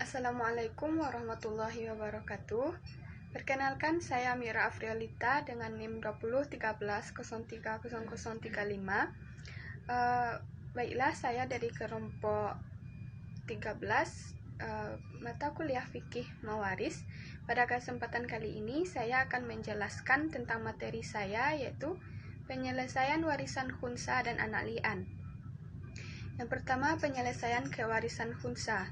Assalamualaikum warahmatullahi wabarakatuh. Perkenalkan, saya Mira Afriolita dengan NIM 2013030035. Baiklah, saya dari kelompok 13 mata kuliah fikih mawaris. Pada kesempatan kali ini saya akan menjelaskan tentang materi saya, yaitu penyelesaian warisan khunsa dan anak li'an. Yang pertama, penyelesaian kewarisan khunsa.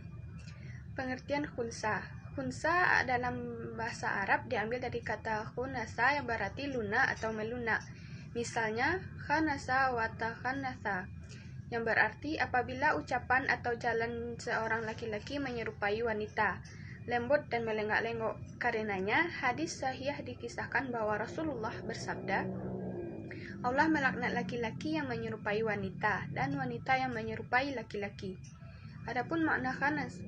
Pengertian khunsa. Khunsa dalam bahasa Arab diambil dari kata khunasa yang berarti lunak atau melunak. Misalnya, khanasa wa takhanasa, yang berarti apabila ucapan atau jalan seorang laki-laki menyerupai wanita, lembut dan melenggak-lenggok. Karenanya, hadis sahih dikisahkan bahwa Rasulullah bersabda, Allah melaknat laki-laki yang menyerupai wanita dan wanita yang menyerupai laki-laki. Adapun makna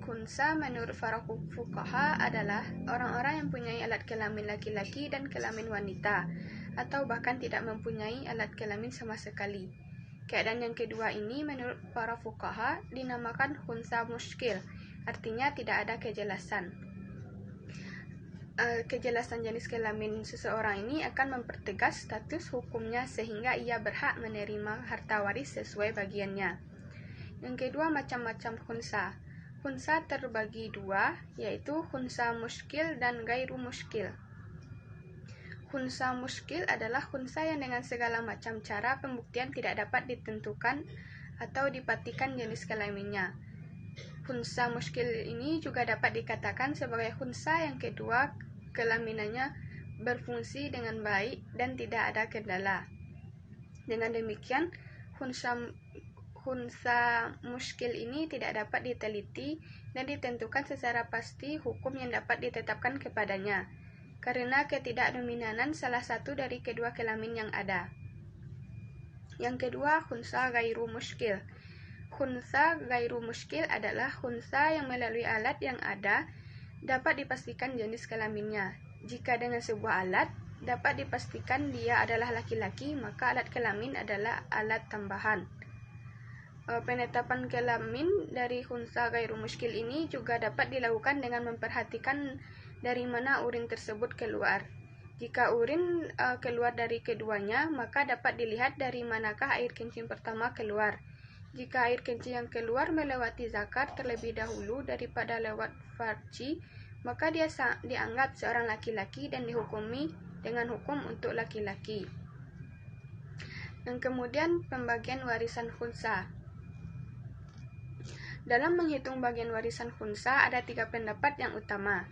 khunsa menurut para fuqaha adalah orang-orang yang mempunyai alat kelamin laki-laki dan kelamin wanita, atau bahkan tidak mempunyai alat kelamin sama sekali. Keadaan yang kedua ini menurut para fuqaha dinamakan khunsa muskil, artinya tidak ada kejelasan. Kejelasan jenis kelamin seseorang ini akan mempertegas status hukumnya sehingga ia berhak menerima harta waris sesuai bagiannya. Yang kedua, macam-macam khunsa. Khunsa terbagi dua, yaitu khunsa muskil dan gairu muskil. Khunsa muskil adalah khunsa yang dengan segala macam cara pembuktian tidak dapat ditentukan atau dipastikan jenis kelaminnya. Khunsa muskil ini juga dapat dikatakan sebagai khunsa yang kedua kelaminannya berfungsi dengan baik dan tidak ada kendala. Dengan demikian, khunsa muskil ini tidak dapat diteliti dan ditentukan secara pasti hukum yang dapat ditetapkan kepadanya, karena ketidakdominanan salah satu dari kedua kelamin yang ada. Yang kedua, khunsa gairu muskil. Khunsa gairu muskil adalah khunsa yang melalui alat yang ada dapat dipastikan jenis kelaminnya. Jika dengan sebuah alat dapat dipastikan dia adalah laki-laki, maka alat kelamin adalah alat tambahan. Penetapan kelamin dari khunsa gairu muskil ini juga dapat dilakukan dengan memperhatikan dari mana urin tersebut keluar. Jika urin keluar dari keduanya, maka dapat dilihat dari manakah air kencing pertama keluar. Jika air kencing yang keluar melewati zakar terlebih dahulu daripada lewat farji, maka dia dianggap seorang laki-laki dan dihukumi dengan hukum untuk laki-laki. Dan kemudian pembagian warisan khunsa. Dalam menghitung bagian warisan khunsa ada 3 pendapat yang utama.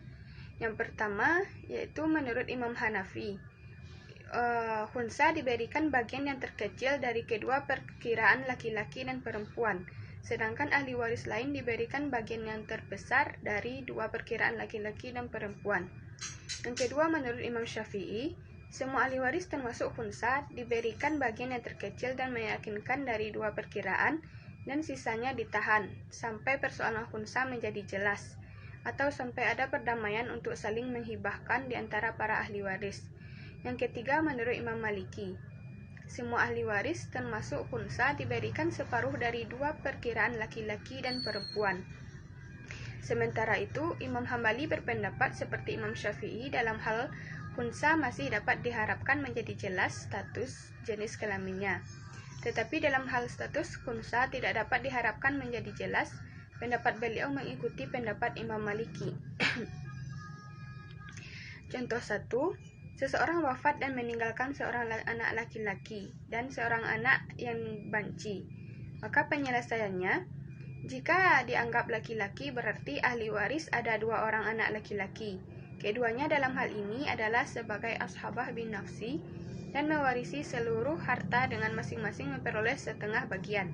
Yang pertama yaitu menurut Imam Hanafi, khunsa diberikan bagian yang terkecil dari kedua perkiraan laki-laki dan perempuan, sedangkan ahli waris lain diberikan bagian yang terbesar dari dua perkiraan laki-laki dan perempuan. Yang kedua menurut Imam Syafi'i, semua ahli waris termasuk khunsa diberikan bagian yang terkecil dan meyakinkan dari dua perkiraan, dan sisanya ditahan sampai persoalan khunsa menjadi jelas atau sampai ada perdamaian untuk saling menghibahkan di antara para ahli waris. Yang ketiga menurut Imam Maliki, semua ahli waris termasuk khunsa diberikan separuh dari dua perkiraan laki-laki dan perempuan. Sementara itu Imam Hambali berpendapat seperti Imam Syafi'i, dalam hal khunsa masih dapat diharapkan menjadi jelas status jenis kelaminnya. Tetapi dalam hal status khunsa tidak dapat diharapkan menjadi jelas. Pendapat beliau mengikuti pendapat Imam Maliki. Contoh 1, seseorang wafat dan meninggalkan seorang anak laki-laki dan seorang anak yang banci. Maka penyelesaiannya, jika dianggap laki-laki berarti ahli waris ada 2 orang anak laki-laki. Keduanya dalam hal ini adalah sebagai ashabah bin nafsi dan mewarisi seluruh harta dengan masing-masing memperoleh setengah bagian.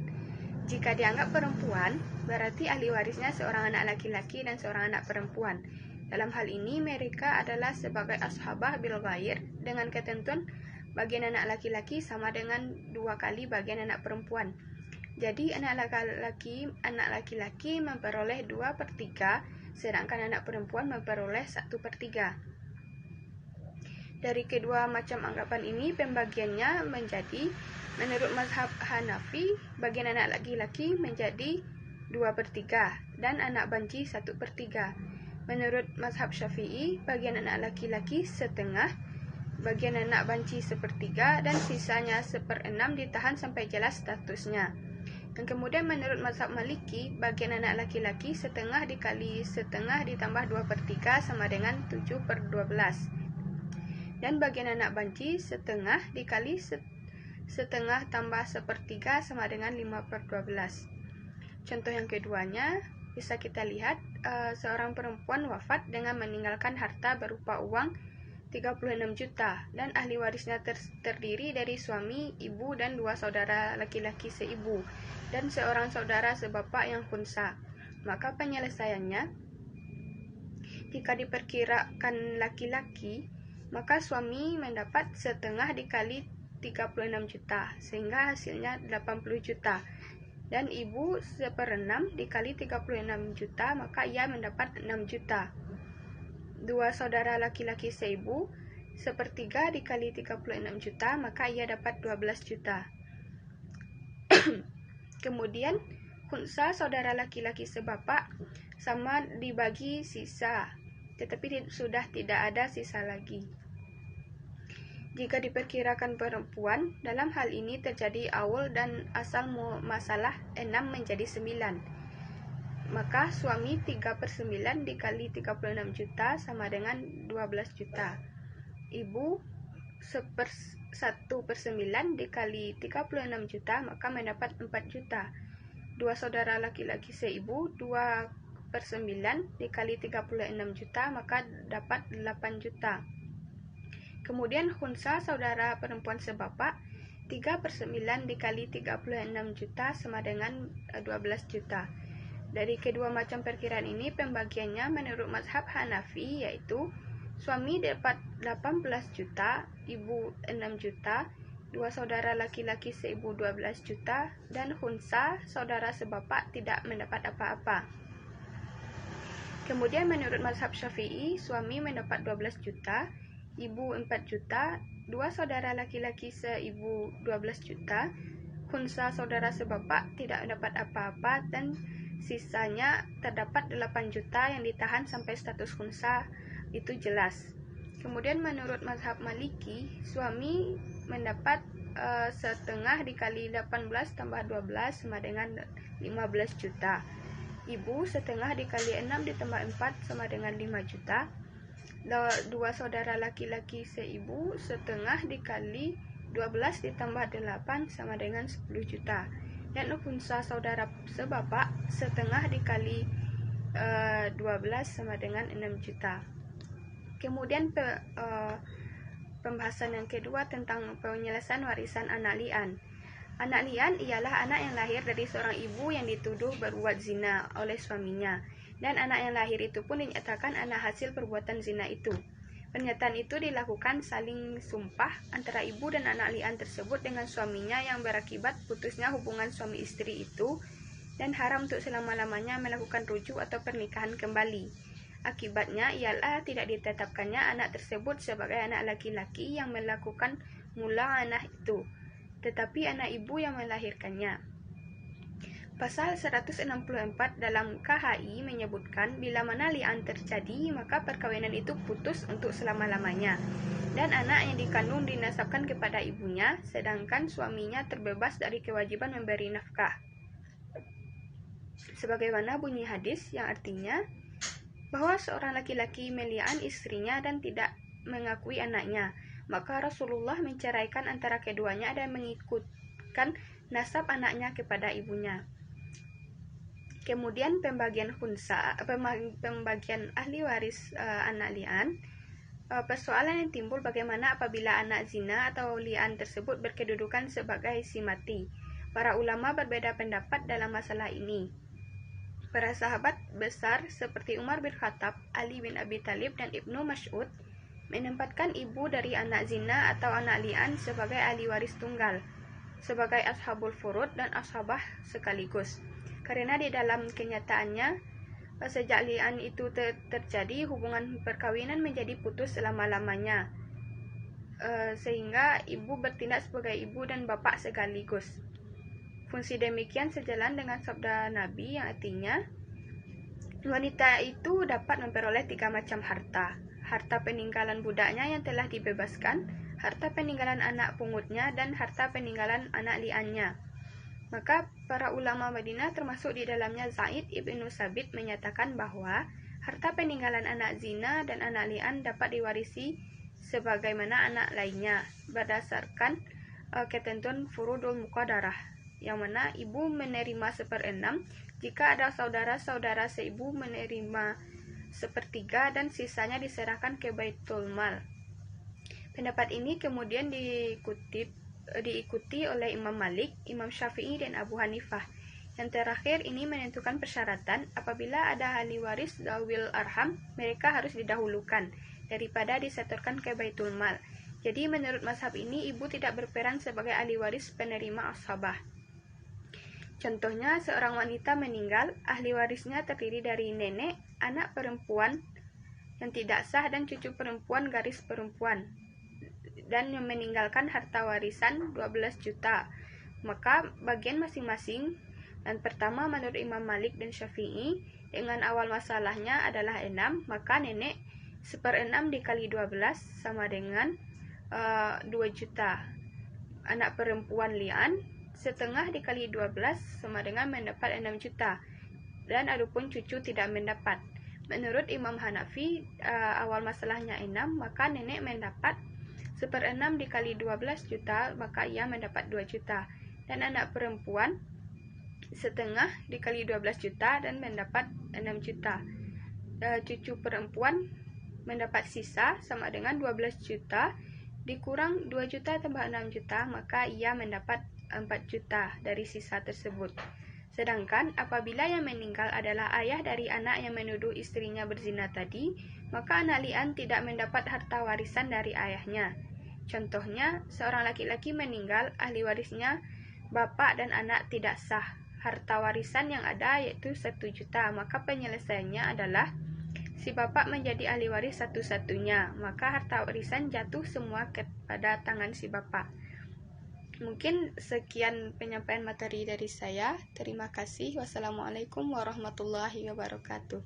Jika dianggap perempuan, berarti ahli warisnya seorang anak laki-laki dan seorang anak perempuan. Dalam hal ini, mereka adalah sebagai ashabah bil ghair dengan ketentuan bagian anak laki-laki sama dengan 2 kali bagian anak perempuan. Jadi, anak laki-laki memperoleh 2/3, sedangkan anak perempuan memperoleh 1/3. Dari kedua macam anggapan ini, pembagiannya menjadi, menurut mazhab Hanafi, bagian anak laki-laki menjadi 2/3 dan anak banci 1/3. Menurut mazhab Syafi'i, bagian anak laki-laki setengah, bagian anak banci 1/3 dan sisanya 1/6 ditahan sampai jelas statusnya. Dan kemudian menurut mazhab Maliki, bagian anak laki-laki setengah dikali setengah ditambah 2/3 sama dengan 7/12. Dan bagian anak banci setengah dikali setengah tambah 1/3 sama dengan 5/12. Contoh yang keduanya, bisa kita lihat seorang perempuan wafat dengan meninggalkan harta berupa uang 36 juta dan ahli warisnya terdiri dari suami, ibu, dan 2 saudara laki-laki seibu dan seorang saudara sebapak yang khunsa. Maka penyelesaiannya, jika diperkirakan laki-laki, maka suami mendapat setengah dikali 36 juta sehingga hasilnya 80 juta. Dan ibu 1/6 dikali 36 juta, maka ia mendapat 6 juta. 2 saudara laki-laki seibu, 1/3 dikali 36 juta, maka ia dapat 12 juta. Kemudian, khunsa saudara laki-laki sebapak sama dibagi sisa, tetapi sudah tidak ada sisa lagi. Jika diperkirakan perempuan, dalam hal ini terjadi aul dan asal masalah 6 menjadi 9. Maka suami 3/9 dikali 36 juta sama dengan 12 juta. Ibu 1/9 dikali 36 juta, maka mendapat 4 juta. 2 saudara laki-laki seibu, 2/9 dikali 36 juta, maka dapat 8 juta. Kemudian khunsa saudara perempuan sebapak, 3/9 dikali 36 juta sama dengan 12 juta. Dari kedua macam perkiraan ini, pembagiannya menurut mazhab Hanafi yaitu suami dapat 18 juta, ibu 6 juta, 2 saudara laki-laki seibu 12 juta, dan khunsa saudara sebapak tidak mendapat apa-apa. Kemudian menurut mazhab Syafi'i, suami mendapat 12 juta, ibu 4 juta, 2 saudara laki-laki seibu 12 juta, khunsa saudara sebapak tidak mendapat apa-apa, dan sisanya terdapat 8 juta yang ditahan sampai status khunsa itu jelas. Kemudian menurut mazhab Maliki, suami mendapat setengah dikali 18 tambah 12 sama dengan 15 juta. Ibu setengah dikali 6 ditambah 4 sama dengan 5 juta. 2 saudara laki-laki seibu, setengah dikali 12 ditambah 8 sama dengan 10 juta. Dan khunsa saudara sebapak setengah dikali 12 sama dengan 6 juta. Kemudian pembahasan yang kedua tentang penyelesaian warisan anak li'an. Anak li'an ialah anak yang lahir dari seorang ibu yang dituduh berbuat zina oleh suaminya, dan anak yang lahir itu pun dinyatakan anak hasil perbuatan zina itu. Pernyataan itu dilakukan saling sumpah antara ibu dan anak li'an tersebut dengan suaminya yang berakibat putusnya hubungan suami istri itu dan haram untuk selama-lamanya melakukan rujuk atau pernikahan kembali. Akibatnya ialah tidak ditetapkannya anak tersebut sebagai anak laki-laki yang melakukan mula anak itu, tetapi anak ibu yang melahirkannya. Pasal 164 dalam KHI menyebutkan bila mana li'an terjadi, maka perkawinan itu putus untuk selama-lamanya dan anak yang dikandung dinasabkan kepada ibunya, sedangkan suaminya terbebas dari kewajiban memberi nafkah. Sebagaimana bunyi hadis yang artinya bahwa seorang laki-laki meli'an istrinya dan tidak mengakui anaknya, maka Rasulullah menceraikan antara keduanya dan mengikutkan nasab anaknya kepada ibunya. Kemudian pembagian ahli waris anak li'an. Persoalan yang timbul bagaimana apabila anak zina atau li'an tersebut berkedudukan sebagai si mati. Para ulama berbeda pendapat dalam masalah ini. Para sahabat besar seperti Umar bin Khattab, Ali bin Abi Thalib, dan Ibnu Mas'ud menempatkan ibu dari anak zina atau anak li'an sebagai ahli waris tunggal, sebagai ashabul furud dan ashabah sekaligus. Karena di dalam kenyataannya, sejak li'an itu terjadi, hubungan perkawinan menjadi putus selama-lamanya, sehingga ibu bertindak sebagai ibu dan bapak sekaligus. Fungsi demikian sejalan dengan sabda Nabi yang artinya wanita itu dapat memperoleh 3 macam harta. Harta peninggalan budaknya yang telah dibebaskan, harta peninggalan anak pungutnya, dan harta peninggalan anak liannya. Maka para ulama Madinah termasuk di dalamnya Zaid ibnu Sabit menyatakan bahwa harta peninggalan anak zina dan anak lian dapat diwarisi sebagaimana anak lainnya berdasarkan ketentuan furudul muqaddarah, yang mana ibu menerima 1/6 jika ada saudara-saudara seibu menerima 1/3 dan sisanya diserahkan ke Baitul Mal. Pendapat ini kemudian diikuti oleh Imam Malik, Imam Syafi'i, dan Abu Hanifah. Yang terakhir ini menentukan persyaratan apabila ada ahli waris zawil arham, mereka harus didahulukan daripada disetorkan ke Baitul Mal. Jadi menurut mazhab ini ibu tidak berperan sebagai ahli waris penerima ashabah. Contohnya, seorang wanita meninggal, ahli warisnya terdiri dari nenek, anak perempuan yang tidak sah, dan cucu perempuan garis perempuan, dan yang meninggalkan harta warisan 12 juta. Maka bagian masing-masing, dan pertama menurut Imam Malik dan Syafi'i, dengan awal masalahnya adalah 6, maka nenek 1/6 dikali 12 sama dengan 2 juta. Anak perempuan lian setengah dikali 12 sama dengan mendapat 6 juta. Dan adapun cucu tidak mendapat. Menurut Imam Hanafi, awal masalahnya 6, maka nenek mendapat 1/6 dikali 12 juta, maka ia mendapat 2 juta. Dan anak perempuan setengah dikali 12 juta dan mendapat 6 juta. Cucu perempuan mendapat sisa sama dengan 12 juta dikurang 2 juta tambah 6 juta, maka ia mendapat 4 juta dari sisa tersebut. Sedangkan apabila yang meninggal adalah ayah dari anak yang menuduh istrinya berzina tadi, maka anak lian tidak mendapat harta warisan dari ayahnya. Contohnya, seorang laki-laki meninggal, ahli warisnya bapak dan anak tidak sah. Harta warisan yang ada yaitu 1 juta, maka penyelesaiannya adalah si bapak menjadi ahli waris satu-satunya, maka harta warisan jatuh semua kepada tangan si bapak. Mungkin sekian penyampaian materi dari saya. Terima kasih. Wassalamualaikum warahmatullahi wabarakatuh.